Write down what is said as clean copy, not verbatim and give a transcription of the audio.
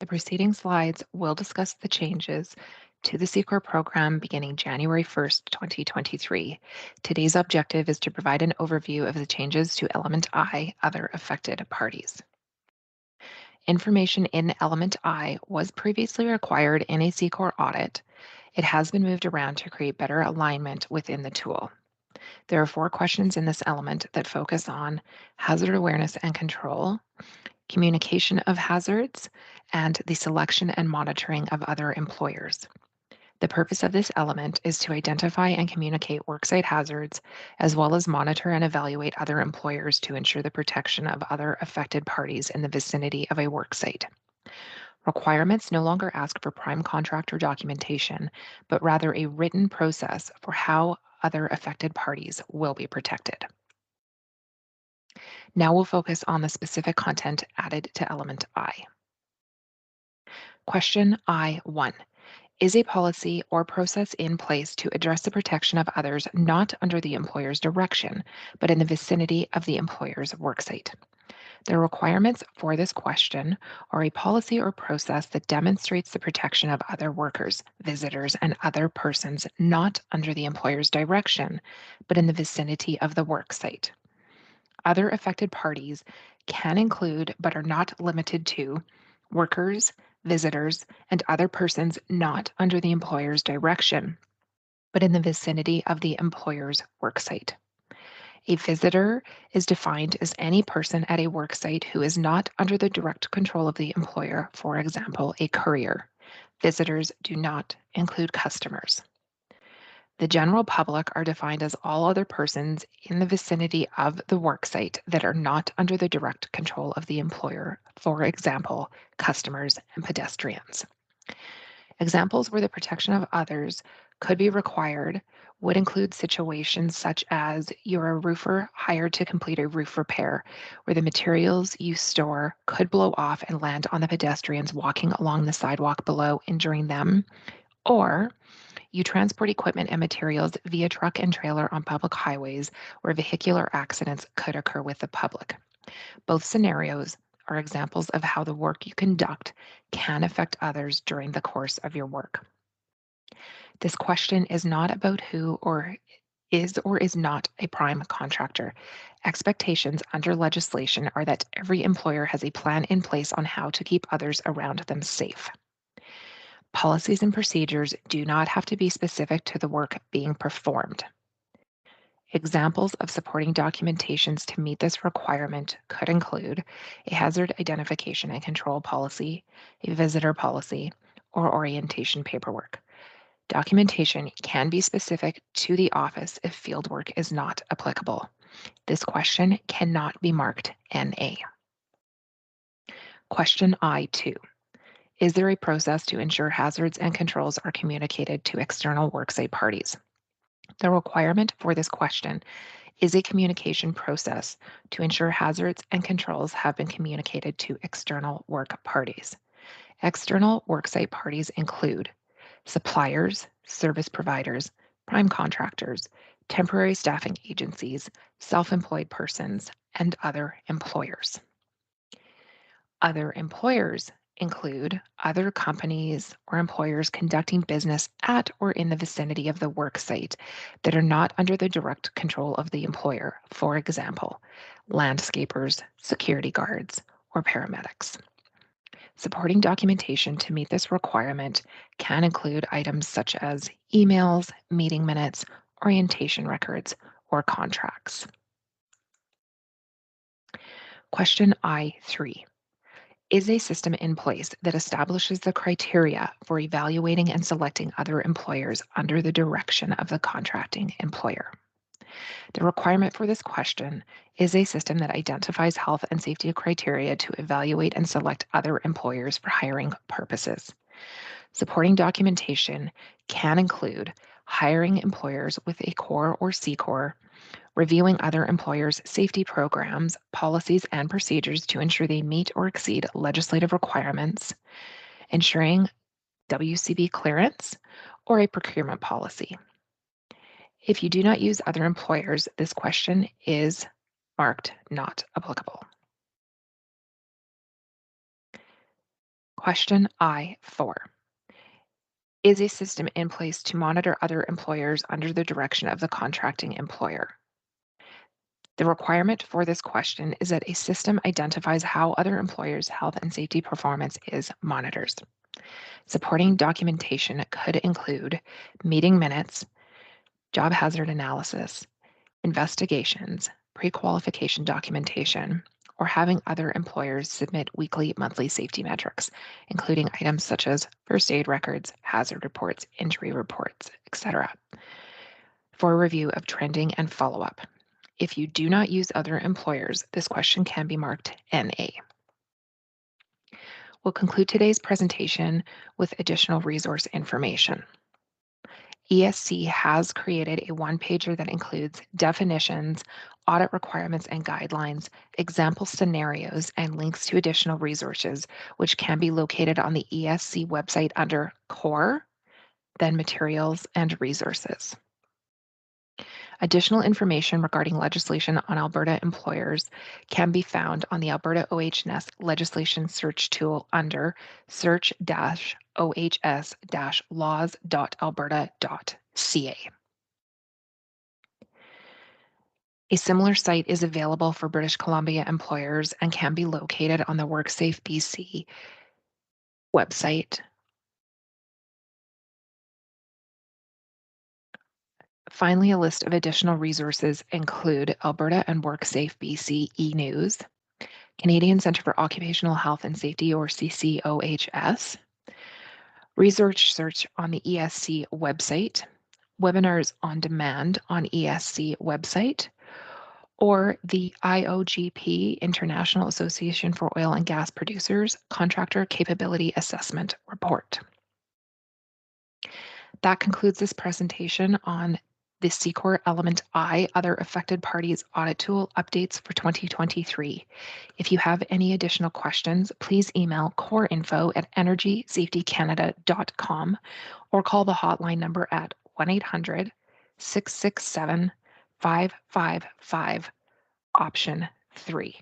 The preceding slides will discuss the changes to the SECOR program beginning January 1st, 2023. Today's objective is to provide an overview of the changes to Element I, other affected parties. Information in Element I was previously required in a SECOR audit. It has been moved around to create better alignment within the tool. There are 4 questions in this element that focus on hazard awareness and control, communication of hazards, and the selection and monitoring of other employers. The purpose of this element is to identify and communicate worksite hazards, as well as monitor and evaluate other employers to ensure the protection of other affected parties in the vicinity of a worksite. Requirements no longer ask for prime contractor documentation, but rather a written process for how other affected parties will be protected. Now we'll focus on the specific content added to Element I. Question I-1. Is a policy or process in place to address the protection of others not under the employer's direction, but in the vicinity of the employer's worksite? The requirements for this question are a policy or process that demonstrates the protection of other workers, visitors, and other persons not under the employer's direction, but in the vicinity of the worksite. Other affected parties can include, but are not limited to, workers, visitors, and other persons not under the employer's direction, but in the vicinity of the employer's worksite. A visitor is defined as any person at a worksite who is not under the direct control of the employer, for example, a courier. Visitors do not include customers. The general public are defined as all other persons in the vicinity of the worksite that are not under the direct control of the employer, for example, customers and pedestrians. Examples where the protection of others could be required would include situations such as you're a roofer hired to complete a roof repair, where the materials you store could blow off and land on the pedestrians walking along the sidewalk below, injuring them, or you transport equipment and materials via truck and trailer on public highways where vehicular accidents could occur with the public. Both scenarios are examples of how the work you conduct can affect others during the course of your work. This question is not about who or is not a prime contractor. Expectations under legislation are that every employer has a plan in place on how to keep others around them safe. Policies and procedures do not have to be specific to the work being performed. Examples of supporting documentations to meet this requirement could include a hazard identification and control policy, a visitor policy, or orientation paperwork. Documentation can be specific to the office if fieldwork is not applicable. This question cannot be marked NA. Question I-2. Is there a process to ensure hazards and controls are communicated to external worksite parties? The requirement for this question is a communication process to ensure hazards and controls have been communicated to external work parties. External worksite parties include suppliers, service providers, prime contractors, temporary staffing agencies, self-employed persons, and other employers. Other employers include other companies or employers conducting business at or in the vicinity of the work site that are not under the direct control of the employer, for example, landscapers, security guards, or paramedics. Supporting documentation to meet this requirement can include items such as emails, meeting minutes, orientation records, or contracts. Question I-3. Is a system in place that establishes the criteria for evaluating and selecting other employers under the direction of the contracting employer? The requirement for this question is a system that identifies health and safety criteria to evaluate and select other employers for hiring purposes. Supporting documentation can include hiring employers with a core or SECOR, reviewing other employers' safety programs, policies, and procedures to ensure they meet or exceed legislative requirements, ensuring WCB clearance, or a procurement policy. If you do not use other employers, this question is marked not applicable. Question I-4. Is a system in place to monitor other employers under the direction of the contracting employer? The requirement for this question is that a system identifies how other employers' health and safety performance is monitored. Supporting documentation could include meeting minutes, job hazard analysis, investigations, pre-qualification documentation, or having other employers submit weekly, monthly safety metrics, including items such as first aid records, hazard reports, injury reports, etc., for review of trending and follow-up. If you do not use other employers, this question can be marked NA. We'll conclude today's presentation with additional resource information. ESC has created a one-pager that includes definitions, audit requirements and guidelines, example scenarios, and links to additional resources, which can be located on the ESC website under Core, then Materials and Resources. Additional information regarding legislation on Alberta employers can be found on the Alberta OHS legislation search tool under search-ohs-laws.alberta.ca. A similar site is available for British Columbia employers and can be located on the Worksafe BC website. Finally, a list of additional resources include Alberta and Worksafe BC e-News, Canadian Centre for Occupational Health and Safety, or CCOHS, research search on the ESC website, webinars on demand on ESC website, or the IOGP, International Association for Oil and Gas Producers, Contractor Capability Assessment Report. That concludes this presentation on the SECOR Element I, Other Affected Parties Audit Tool Updates for 2023. If you have any additional questions, please email coreInfo@energysafetycanada.com or call the hotline number at 1-800-667-555, option 3.